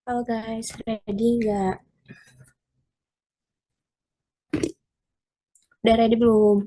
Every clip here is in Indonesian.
Halo guys, ready nggak? Udah ready belum?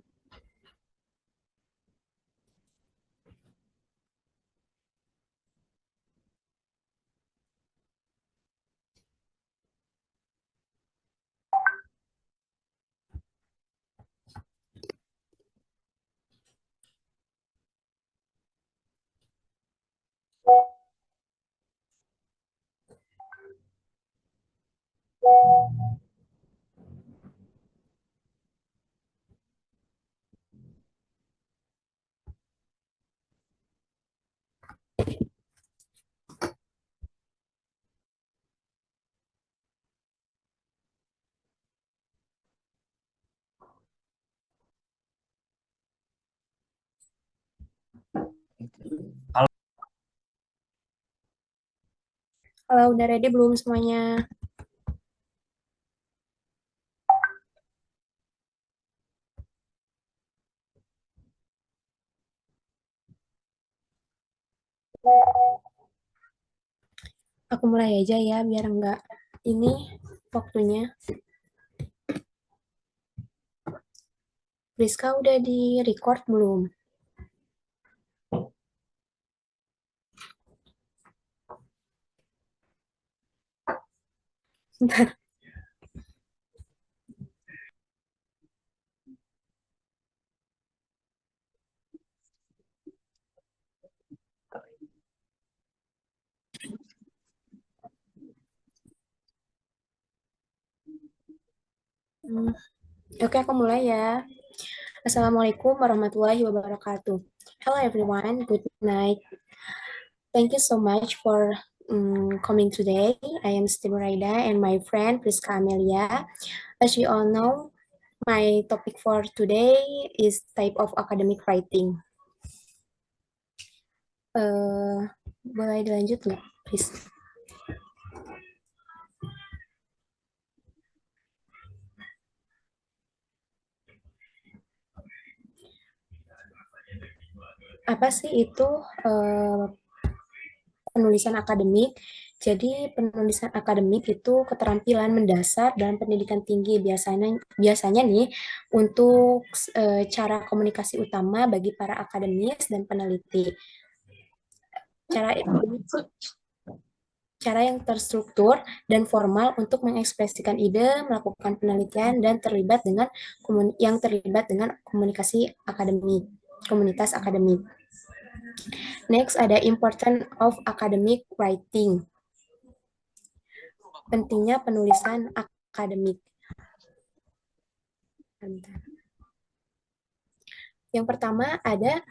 Halo, udah ready belum semuanya? Aku mulai aja ya, biar nggak ini waktunya. Rizka udah di record belum? Bentar. Hmm, Oke, aku mulai ya. Assalamualaikum warahmatullahi wabarakatuh. Hello everyone, good night. Thank you so much for coming today. I am Steve Raida and my friend Rizka Amelia. As you all know, my topic for today is type of academic writing. eh Boleh dilanjut nggak, please? Apa sih itu eh, penulisan akademik? Jadi penulisan akademik itu keterampilan mendasar dalam pendidikan tinggi biasanya biasanya nih untuk cara komunikasi utama bagi para akademis dan peneliti. Cara cara yang terstruktur dan formal untuk mengekspresikan ide, melakukan penelitian dan terlibat dengan komunikasi akademik, komunitas akademik. Next ada important of academic writing. Pentingnya penulisan akademik. Yang pertama ada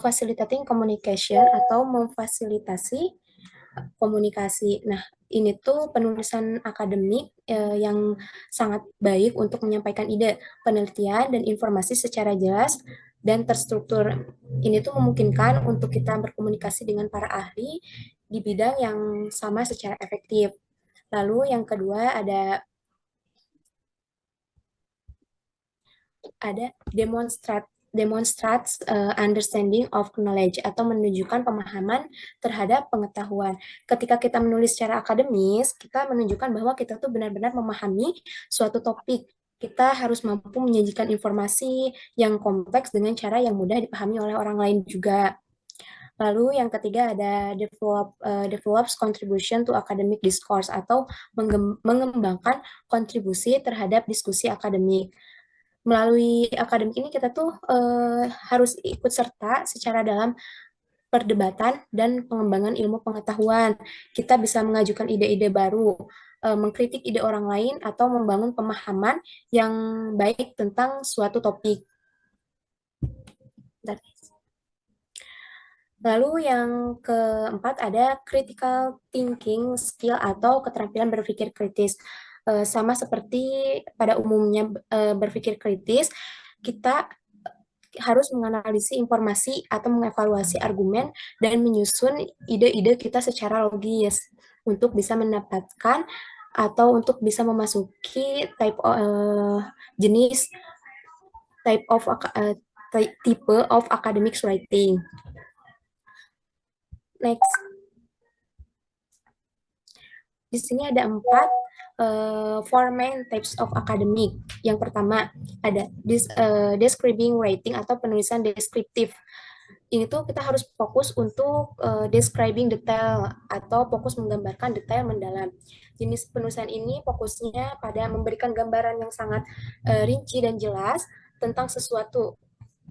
facilitating communication atau memfasilitasi komunikasi. Nah, ini tuh penulisan akademik yang sangat baik untuk menyampaikan ide, penelitian, dan informasi secara jelas dan terstruktur. Ini tuh memungkinkan untuk kita berkomunikasi dengan para ahli di bidang yang sama secara efektif. Lalu yang kedua ada demonstrates understanding of knowledge atau menunjukkan pemahaman terhadap pengetahuan. Ketika kita menulis secara akademis, kita menunjukkan bahwa kita tuh benar-benar memahami suatu topik. Kita harus mampu menyajikan informasi yang kompleks dengan cara yang mudah dipahami oleh orang lain juga. Lalu yang ketiga ada develops contribution to academic discourse atau mengembangkan kontribusi terhadap diskusi akademik. Melalui akademik ini kita tuh harus ikut serta secara dalam perdebatan dan pengembangan ilmu pengetahuan. Kita bisa mengajukan ide-ide baru, mengkritik ide orang lain, atau membangun pemahaman yang baik tentang suatu topik. Lalu yang keempat ada critical thinking skill atau keterampilan berpikir kritis. Sama seperti pada umumnya berpikir kritis, kita harus menganalisis informasi atau mengevaluasi argumen dan menyusun ide-ide kita secara logis untuk bisa mendapatkan atau untuk bisa memasuki jenis type of tipe of academic writing. Next. Di sini ada 4 four main types of academic. Yang pertama ada describing writing atau penulisan deskriptif. Ini tuh kita harus fokus untuk describing detail atau fokus menggambarkan detail mendalam. Jenis penulisan ini fokusnya pada memberikan gambaran yang sangat rinci dan jelas tentang sesuatu,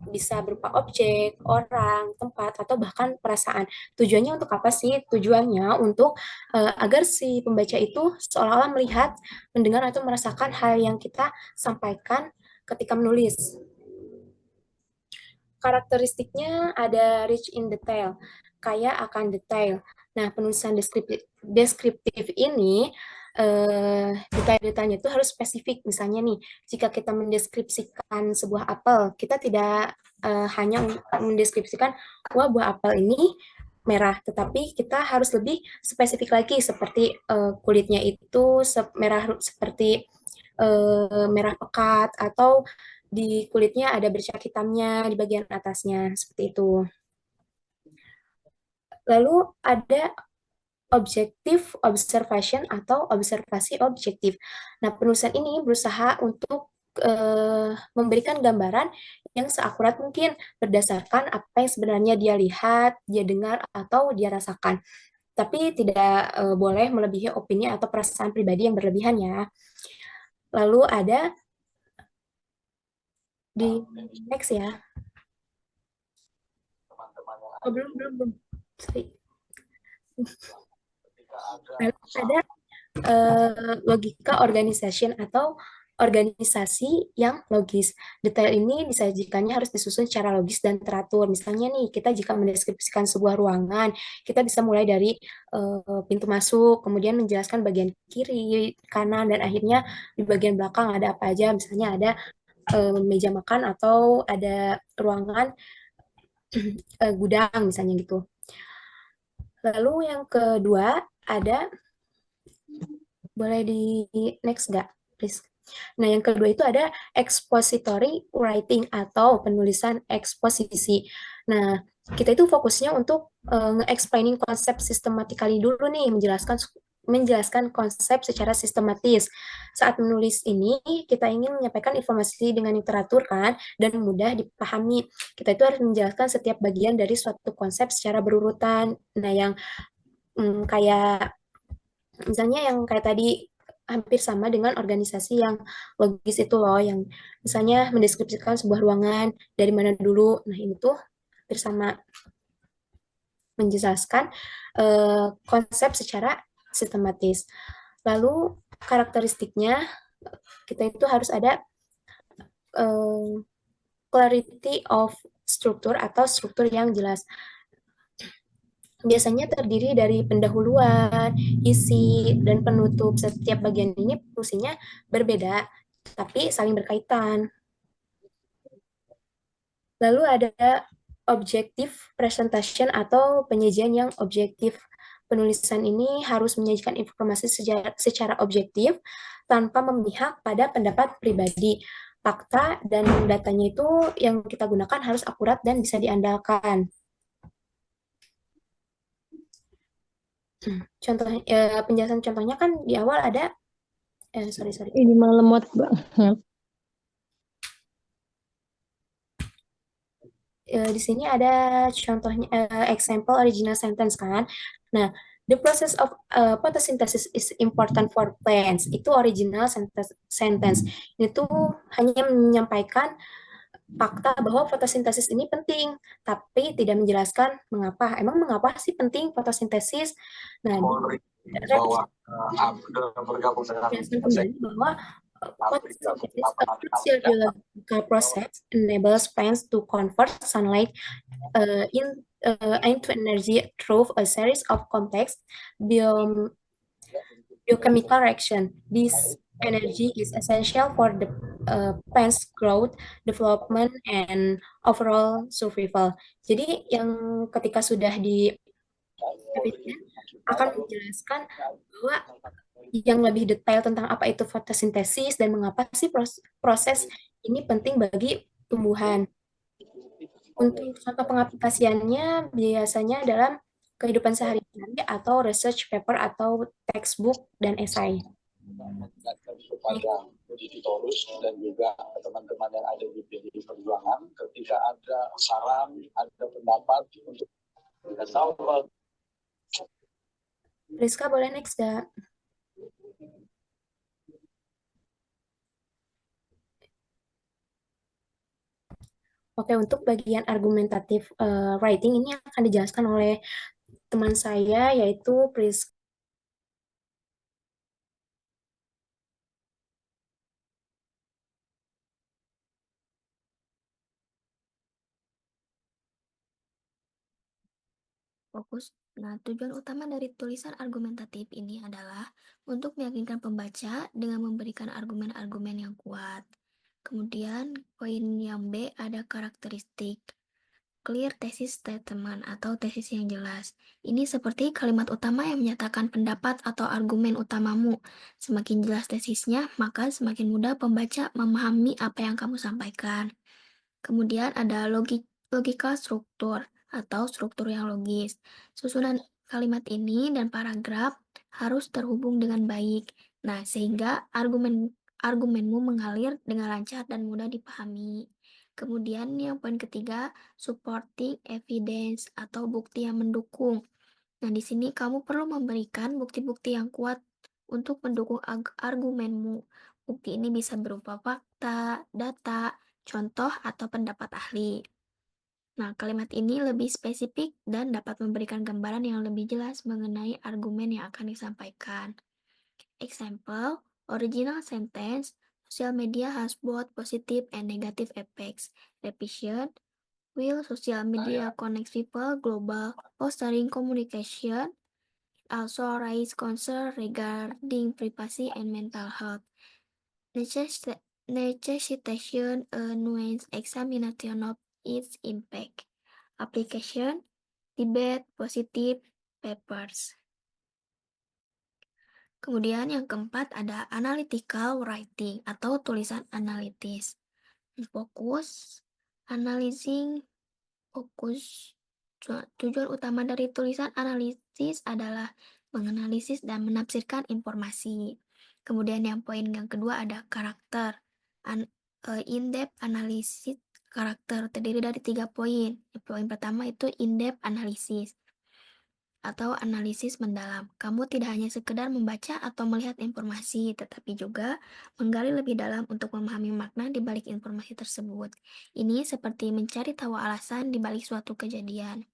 bisa berupa objek, orang, tempat, atau bahkan perasaan. Tujuannya untuk apa sih? Tujuannya untuk agar si pembaca itu seolah-olah melihat, mendengar, atau merasakan hal yang kita sampaikan ketika menulis. Karakteristiknya ada rich in detail, kaya akan detail. Nah, penulisan deskriptif ini detail-detailnya itu harus spesifik. Misalnya nih, jika kita mendeskripsikan sebuah apel, kita tidak hanya mendeskripsikan, wah buah apel ini merah, tetapi kita harus lebih spesifik lagi, seperti kulitnya itu merah seperti merah pekat, atau di kulitnya ada bercak hitamnya di bagian atasnya, seperti itu. Lalu ada objective observation atau observasi objektif. Nah, penulisan ini berusaha untuk memberikan gambaran yang seakurat mungkin berdasarkan apa yang sebenarnya dia lihat, dia dengar, atau dia rasakan. Tapi tidak boleh melebihi opini atau perasaan pribadi yang berlebihan ya. Lalu ada di next ya. Oh, belum. Sorry. Lalu ada logika organization atau organisasi yang logis. Detail ini disajikannya harus disusun secara logis dan teratur. Misalnya nih, kita jika mendeskripsikan sebuah ruangan, kita bisa mulai dari pintu masuk, kemudian menjelaskan bagian kiri, kanan, dan akhirnya di bagian belakang ada apa aja. Misalnya ada meja makan atau ada ruangan gudang, misalnya gitu. Lalu yang kedua ada, boleh di next nggak, please? Nah, yang kedua itu ada expository writing atau penulisan eksposisi. Nah, kita itu fokusnya untuk nge-explaining konsep systematically dulu nih, menjelaskan konsep secara sistematis. Saat menulis ini, kita ingin menyampaikan informasi dengan yang teratur kan, dan mudah dipahami. Kita itu harus menjelaskan setiap bagian dari suatu konsep secara berurutan. Nah, yang kayak misalnya yang kayak tadi hampir sama dengan organisasi yang logis itu loh, yang misalnya mendeskripsikan sebuah ruangan dari mana dulu. Nah, ini tuh hampir sama, menjelaskan konsep secara sistematis. Lalu karakteristiknya kita itu harus ada clarity of struktur atau struktur yang jelas. Biasanya terdiri dari pendahuluan, isi, dan penutup. Setiap bagian ini fungsinya berbeda, tapi saling berkaitan. Lalu ada objective presentation atau penyajian yang objektif. Penulisan ini harus menyajikan informasi secara objektif tanpa memihak pada pendapat pribadi. Fakta dan datanya itu yang kita gunakan harus akurat dan bisa diandalkan. Contohnya, penjelasan contohnya kan di awal ada, sorry. Ini malah lemot banget. Di sini ada contohnya, example original sentence kan. Nah, the process of photosynthesis is important for plants. Itu original sentence. Itu hanya menyampaikan fakta bahwa fotosintesis ini penting, tapi tidak menjelaskan mengapa. Emang mengapa sih penting fotosintesis? Nah, menjelaskan kembali bahwa photosynthesis, a physiological process, enables plants to convert sunlight into energy through a series of complex biochemical reaction. This energy is essential for the plant's growth, development, and overall survival. Jadi yang ketika sudah di akan menjelaskan bahwa yang lebih detail tentang apa itu fotosintesis dan mengapa sih proses ini penting bagi tumbuhan. Untuk contoh pengaplikasiannya biasanya dalam kehidupan sehari-hari atau research paper atau textbook dan esai. Mengingatkan kepada editorus dan juga teman-teman yang ada di PDI Perjuangan ketika ada saran, ada pendapat untuk kita tahu. Rizka boleh next gak? Oke, untuk bagian argumentatif writing ini akan dijelaskan oleh teman saya yaitu Priska. Fokus. Nah, tujuan utama dari tulisan argumentatif ini adalah untuk meyakinkan pembaca dengan memberikan argumen-argumen yang kuat. Kemudian, poin yang B ada karakteristik. Clear thesis statement atau tesis yang jelas. Ini seperti kalimat utama yang menyatakan pendapat atau argumen utamamu. Semakin jelas tesisnya, maka semakin mudah pembaca memahami apa yang kamu sampaikan. Kemudian ada logika struktur atau struktur yang logis. Susunan kalimat ini dan paragraf harus terhubung dengan baik. Nah, sehingga argumenmu mengalir dengan lancar dan mudah dipahami. Kemudian yang poin ketiga, supporting evidence atau bukti yang mendukung. Nah, di sini kamu perlu memberikan bukti-bukti yang kuat untuk mendukung argumenmu. Bukti ini bisa berupa fakta, data, contoh, atau pendapat ahli. Nah, kalimat ini lebih spesifik dan dapat memberikan gambaran yang lebih jelas mengenai argumen yang akan disampaikan. Example, original sentence, social media has both positive and negative effects. Repetition, will social media connect people global, fostering communication, also raise concern regarding privacy and mental health. Necessitation a nuanced examination of its impact. Application, debate, positive, papers. Kemudian yang keempat ada analytical writing atau tulisan analitis. Fokus, analyzing, fokus. Tujuan utama dari tulisan analisis adalah menganalisis dan menafsirkan informasi. Kemudian yang poin yang kedua ada karakter. In-depth analisis karakter terdiri dari 3 poin. Poin pertama itu in-depth analysis atau analisis mendalam. Kamu tidak hanya sekedar membaca atau melihat informasi, tetapi juga menggali lebih dalam untuk memahami makna di balik informasi tersebut. Ini seperti mencari tahu alasan di balik suatu kejadian.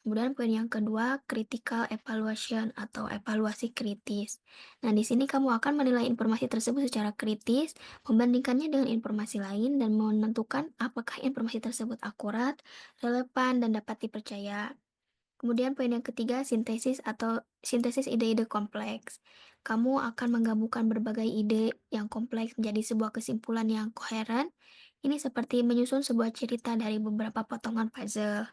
Kemudian poin yang kedua, critical evaluation atau evaluasi kritis. Nah, di sini kamu akan menilai informasi tersebut secara kritis, membandingkannya dengan informasi lain, dan menentukan apakah informasi tersebut akurat, relevan, dan dapat dipercaya. Kemudian poin yang ketiga, sintesis atau sintesis ide-ide kompleks. Kamu akan menggabungkan berbagai ide yang kompleks menjadi sebuah kesimpulan yang koheren. Ini seperti menyusun sebuah cerita dari beberapa potongan puzzle.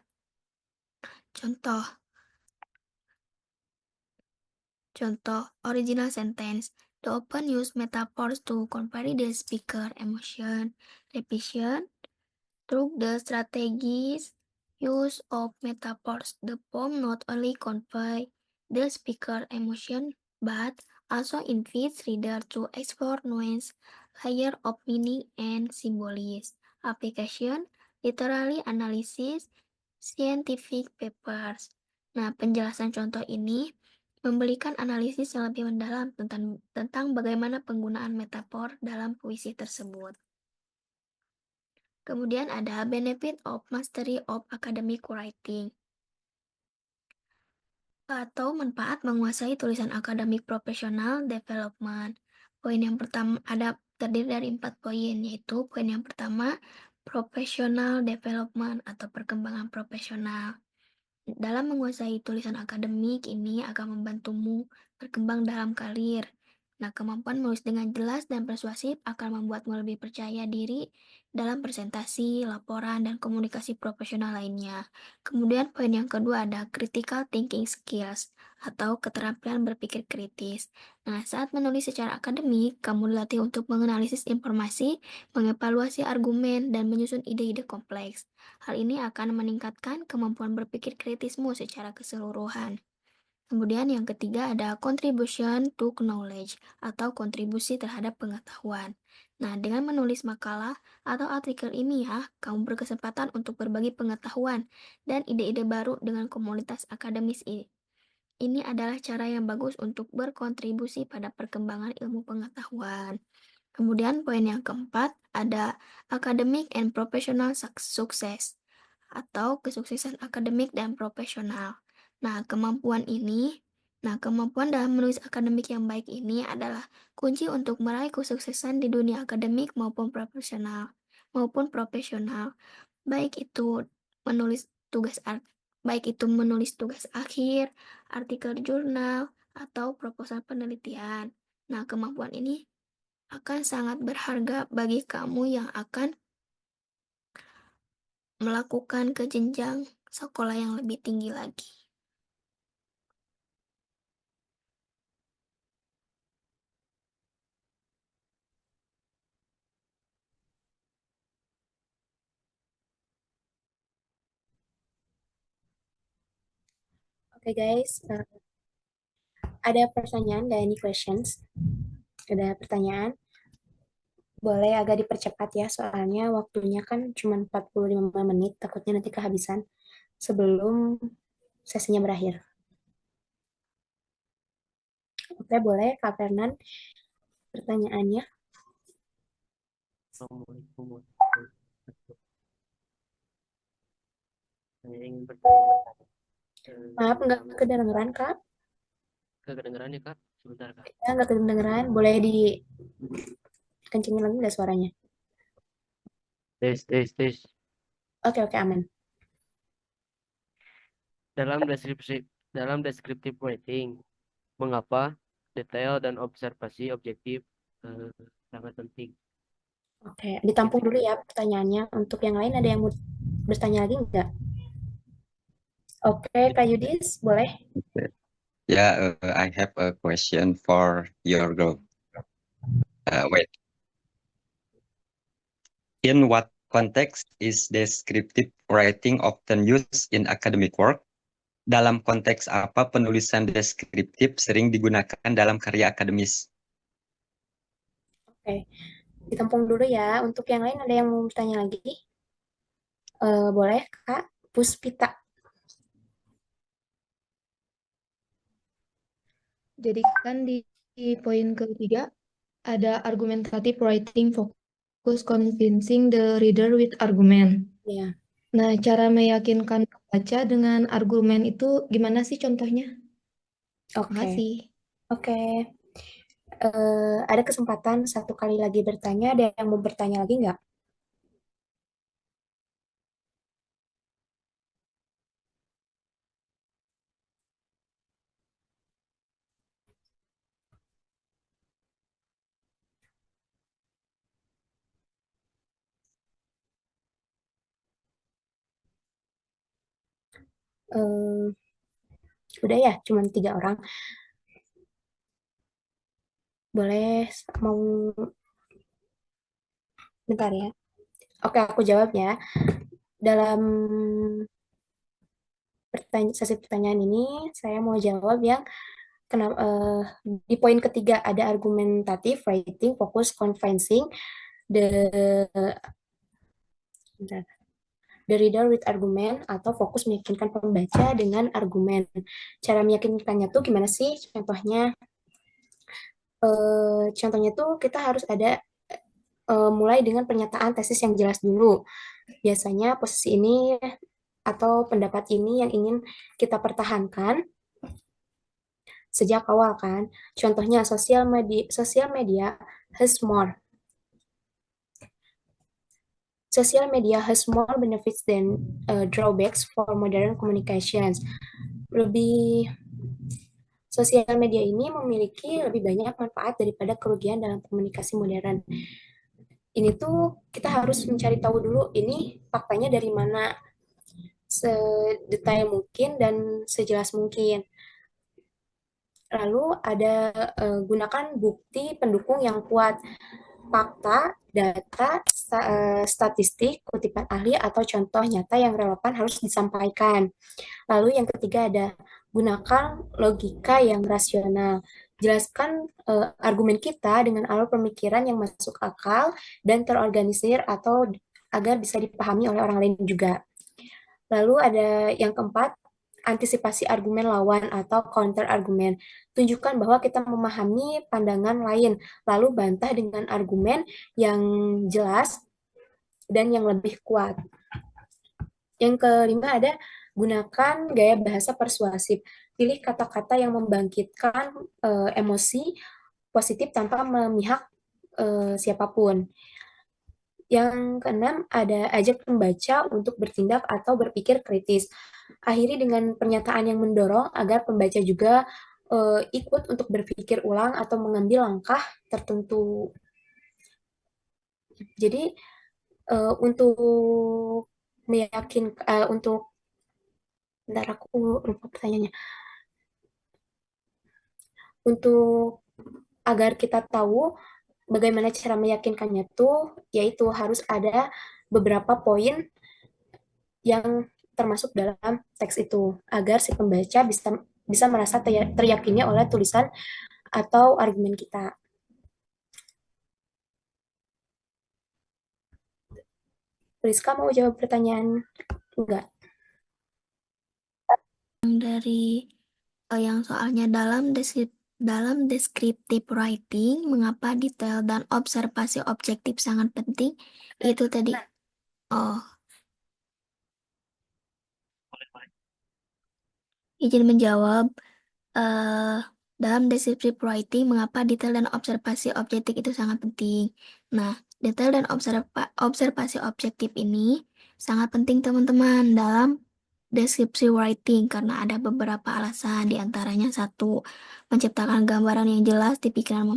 Contoh, original sentence. The open use metaphors to convey the speaker emotion. Repetition. Through the strategies use of metaphors, the poem not only convey the speaker emotion, but also invites reader to explore nuance, layer of meaning, and symbolism. Application, literary analysis, scientific papers. Nah, penjelasan contoh ini memberikan analisis yang lebih mendalam tentang bagaimana penggunaan metafor dalam puisi tersebut. Kemudian ada benefit of mastery of academic writing atau manfaat menguasai tulisan akademik profesional development. Poin yang pertama terdiri dari 4 poin, yaitu poin yang pertama professional development atau perkembangan profesional. Dalam menguasai tulisan akademik ini akan membantumu berkembang dalam karir. Nah, kemampuan menulis dengan jelas dan persuasif akan membuatmu lebih percaya diri dalam presentasi, laporan, dan komunikasi profesional lainnya. Kemudian poin yang kedua ada critical thinking skills atau keterampilan berpikir kritis. Nah, saat menulis secara akademik, kamu dilatih untuk menganalisis informasi, mengevaluasi argumen, dan menyusun ide-ide kompleks. Hal ini akan meningkatkan kemampuan berpikir kritismu secara keseluruhan. Kemudian yang ketiga ada contribution to knowledge atau kontribusi terhadap pengetahuan. Nah, dengan menulis makalah atau artikel ilmiah, kamu berkesempatan untuk berbagi pengetahuan dan ide-ide baru dengan komunitas akademis ini. Ini adalah cara yang bagus untuk berkontribusi pada perkembangan ilmu pengetahuan. Kemudian poin yang keempat ada academic and professional success atau kesuksesan akademik dan profesional. Nah, kemampuan dalam menulis akademik yang baik ini adalah kunci untuk meraih kesuksesan di dunia akademik maupun profesional. Baik itu menulis tugas baik itu menulis tugas akhir, artikel jurnal, atau proposal penelitian. Nah, kemampuan ini akan sangat berharga bagi kamu yang akan melakukan ke jenjang sekolah yang lebih tinggi lagi. Oke guys, ada pertanyaan, ada any questions? Ada pertanyaan? Boleh agak dipercepat ya, soalnya waktunya kan cuma 45 menit, takutnya nanti kehabisan sebelum sesinya berakhir. Oke, boleh Kak Fernan pertanyaannya. Saya ingin bertanya. Maaf, nggak kedengeran Kak. Kedengeran ya Kak? Sebentar Kak. Ya, nggak kedengeran. Boleh dikencengin lagi nggak suaranya? Tes. Oke, aman. Dalam deskriptif writing, mengapa detail dan observasi objektif sangat penting? Oke, ditampung dulu ya pertanyaannya. Untuk yang lain ada yang mau bertanya lagi nggak? Oke, Kak Yudis, boleh? Yeah, I have a question for your group. Wait. In what context is descriptive writing often used in academic work? Dalam konteks apa penulisan deskriptif sering digunakan dalam karya akademis? Oke, ditampung dulu ya. Untuk yang lain ada yang mau bertanya lagi? Boleh, Kak Puspita. Jadi kan di poin ketiga ada argumentative writing focus convincing the reader with argument. Ya, Nah, cara meyakinkan pembaca dengan argumen itu gimana sih contohnya? oke. Makasih. Oke. Ada kesempatan satu kali lagi bertanya. Ada yang mau bertanya lagi nggak? Eh, udah ya, cuma 3 orang. Boleh mau bentar ya. Oke, aku jawab ya. Dalam sesi pertanyaan ini, saya mau jawab yang kenapa di poin ketiga ada argumentatif writing, fokus convincing the bentar, the reader with argument atau fokus meyakinkan pembaca dengan argumen. Cara meyakinkannya tuh gimana sih? Contohnya tuh kita harus ada mulai dengan pernyataan tesis yang jelas dulu. Biasanya posisi ini atau pendapat ini yang ingin kita pertahankan sejak awal kan. Contohnya sosial media has more. Social media has more benefits than drawbacks for modern communications. Lebih Sosial media ini memiliki lebih banyak manfaat daripada kerugian dalam komunikasi modern. Ini tuh kita harus mencari tahu dulu ini faktanya dari mana, sedetail mungkin dan sejelas mungkin. Lalu ada gunakan bukti pendukung yang kuat, fakta, data, statistik, kutipan ahli, atau contoh nyata yang relevan harus disampaikan. Lalu yang ketiga ada gunakan logika yang rasional. Jelaskan argumen kita dengan alur pemikiran yang masuk akal dan terorganisir atau agar bisa dipahami oleh orang lain juga. Lalu ada yang keempat, antisipasi argumen lawan atau counter argumen. Tunjukkan bahwa kita memahami pandangan lain, lalu bantah dengan argumen yang jelas dan yang lebih kuat. Yang kelima ada gunakan gaya bahasa persuasif. Pilih kata-kata yang membangkitkan emosi positif tanpa memihak siapapun. Yang keenam ada ajak pembaca untuk bertindak atau berpikir kritis. Akhiri dengan pernyataan yang mendorong agar pembaca juga ikut untuk berpikir ulang atau mengambil langkah tertentu. Jadi untuk untuk bentar aku lupa pertanyaannya. Untuk agar kita tahu bagaimana cara meyakinkannya tuh, yaitu harus ada beberapa poin yang termasuk dalam teks itu agar si pembaca bisa merasa teryakinnya oleh tulisan atau argumen kita. Rizka mau jawab pertanyaan? Enggak. Dari yang soalnya dalam descriptive writing, mengapa detail dan observasi objektif sangat penting? Itu tadi. Oh, izin menjawab. Dalam descriptive writing, mengapa detail dan observasi objektif itu sangat penting? Nah, detail dan observasi objektif ini sangat penting teman-teman dalam descriptive writing karena ada beberapa alasan, diantaranya satu, menciptakan gambaran yang jelas di pikiran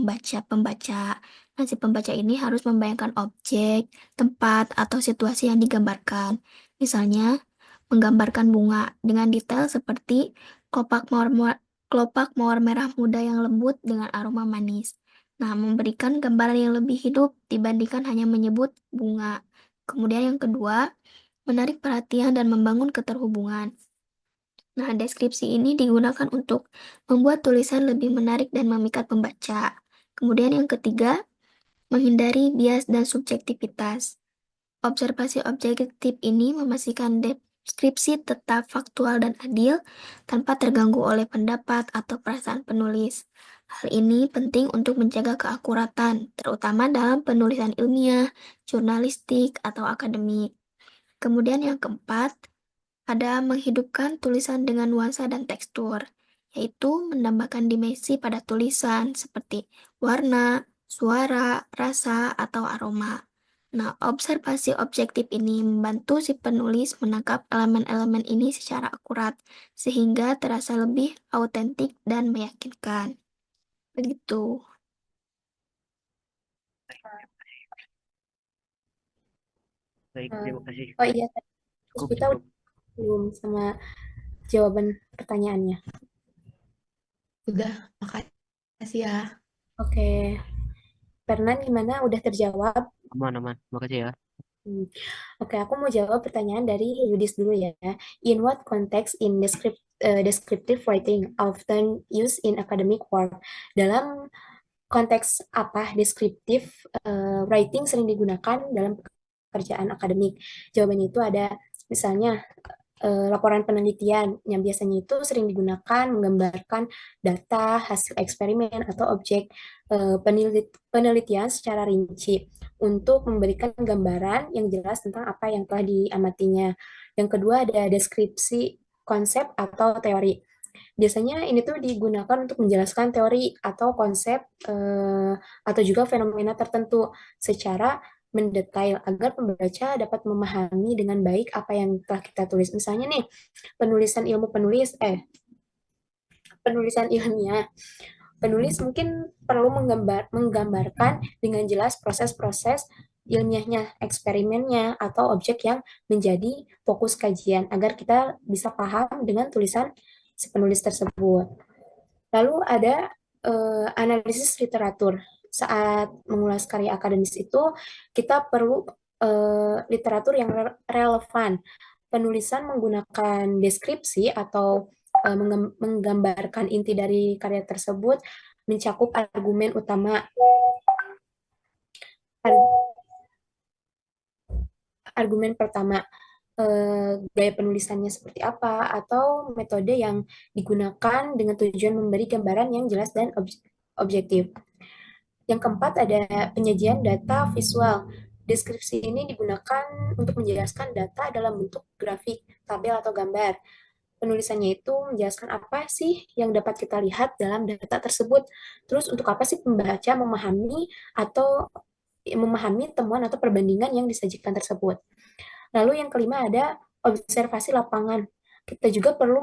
pembaca. Nah, si pembaca ini harus membayangkan objek, tempat, atau situasi yang digambarkan. Misalnya, menggambarkan bunga dengan detail seperti kelopak mawar merah muda yang lembut dengan aroma manis. Nah, memberikan gambaran yang lebih hidup dibandingkan hanya menyebut bunga. Kemudian yang kedua, menarik perhatian dan membangun keterhubungan. Nah, deskripsi ini digunakan untuk membuat tulisan lebih menarik dan memikat pembaca. Kemudian yang ketiga, menghindari bias dan subjektivitas. Observasi objektif ini memastikan deskripsi tetap faktual dan adil tanpa terganggu oleh pendapat atau perasaan penulis. Hal ini penting untuk menjaga keakuratan, terutama dalam penulisan ilmiah, jurnalistik, atau akademik. Kemudian yang keempat, ada menghidupkan tulisan dengan nuansa dan tekstur, yaitu menambahkan dimensi pada tulisan seperti warna, suara, rasa, atau aroma. Nah, observasi objektif ini membantu si penulis menangkap elemen-elemen ini secara akurat, sehingga terasa lebih autentik dan meyakinkan. Begitu. Baik, terima kasih. Oh iya, Cukup, kita cukup. belum sama jawaban pertanyaannya. Sudah, makasih ya. Oke. Fernand gimana? Udah terjawab? Aman. Makasih ya. Oke, aku mau jawab pertanyaan dari Yudis dulu ya. In what context in descriptive writing often used in academic work? Dalam konteks apa descriptive writing sering digunakan dalam pekerjaan akademik? Jawabannya itu ada misalnya laporan penelitian yang biasanya itu sering digunakan menggambarkan data, hasil eksperimen, atau objek penelitian secara rinci untuk memberikan gambaran yang jelas tentang apa yang telah diamatinya. Yang kedua ada deskripsi konsep atau teori. Biasanya ini tuh digunakan untuk menjelaskan teori atau konsep atau juga fenomena tertentu secara mendetail agar pembaca dapat memahami dengan baik apa yang telah kita tulis. Misalnya nih, penulisan ilmiah. Penulis mungkin perlu menggambarkan dengan jelas proses-proses ilmiahnya, eksperimennya, atau objek yang menjadi fokus kajian agar kita bisa paham dengan tulisan si penulis tersebut. Lalu ada analisis literatur. Saat mengulas karya akademis itu, kita perlu literatur yang relevan. Penulisan menggunakan deskripsi atau menggambarkan inti dari karya tersebut, mencakup argumen utama, argumen pertama, gaya penulisannya seperti apa, atau metode yang digunakan dengan tujuan memberi gambaran yang jelas dan objektif. Yang keempat ada penyajian data visual. Deskripsi ini digunakan untuk menjelaskan data dalam bentuk grafik, tabel, atau gambar. Penulisannya itu menjelaskan apa sih yang dapat kita lihat dalam data tersebut. Terus untuk apa sih pembaca memahami atau memahami temuan atau perbandingan yang disajikan tersebut. Lalu yang kelima ada observasi lapangan. Kita juga perlu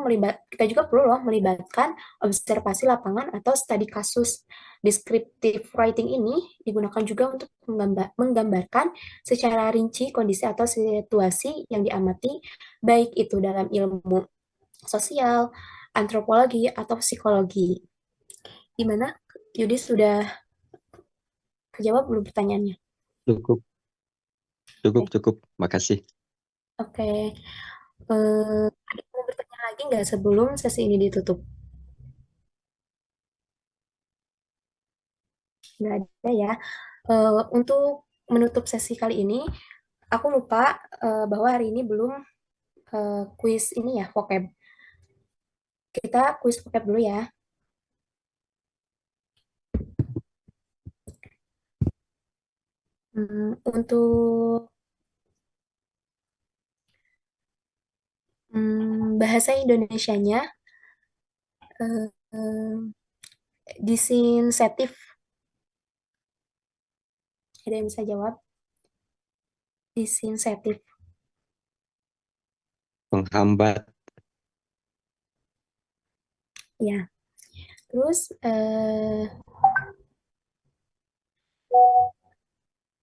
loh melibatkan observasi lapangan atau studi kasus. Descriptive writing ini digunakan juga untuk menggambarkan secara rinci kondisi atau situasi yang diamati, baik itu dalam ilmu sosial, antropologi, atau psikologi. Gimana? Yudi sudah kejawab belum pertanyaannya? Cukup, cukup. Makasih. Oke. Ada yang mau bertanya lagi nggak sebelum sesi ini ditutup? Nggak ada ya. Untuk menutup sesi kali ini, aku lupa bahwa hari ini belum kuis ini ya, vocab. Kita kuis vocab dulu ya. Untuk bahasa Indonesianya, disinsentif. Ada yang bisa jawab? Disinsentif. Penghambat. Ya. Terus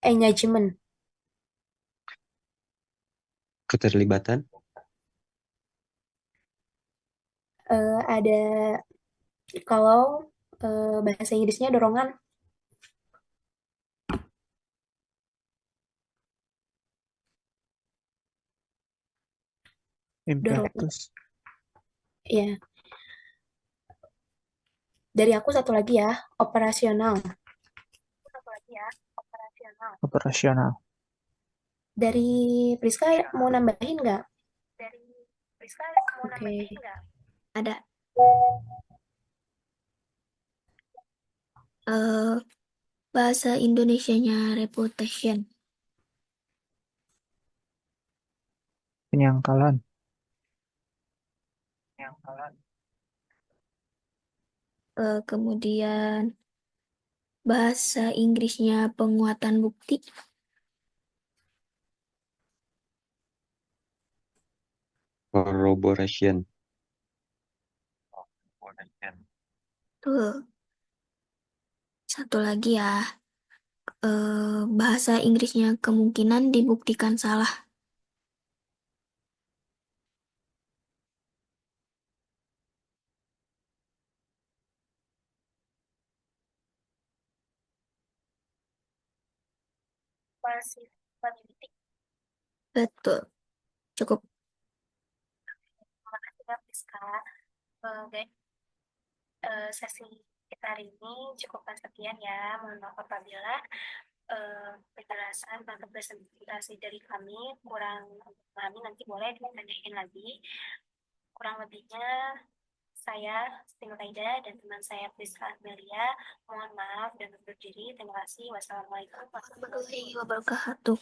engagement. Keterlibatan. Ada kalau bahasa Inggrisnya dorongan. Impetus. Ya. Dari aku satu lagi ya, operasional. Operasional. Dari Priska mau nambahin nggak? Oke. Ada. Bahasa Indonesianya reputation. Penyangkalan. Kemudian bahasa Inggrisnya penguatan bukti. Corroboration. Tuh. Satu lagi ya. Bahasa Inggrisnya kemungkinan dibuktikan salah. Betul. Cukup. Terima kasih ya Priska. Sesi kita hari ini cukupkan sekian ya. Mohon maaf apabila penjelasan atau presentasi dari kami kurang memahami, nanti boleh ditanyain lagi. Kurang lebihnya saya Sting Laida dan teman saya Priska Amelia mohon maaf dan undur diri. Terima kasih. Wassalamualaikum warahmatullahi Warahmatullahi wabarakatuh.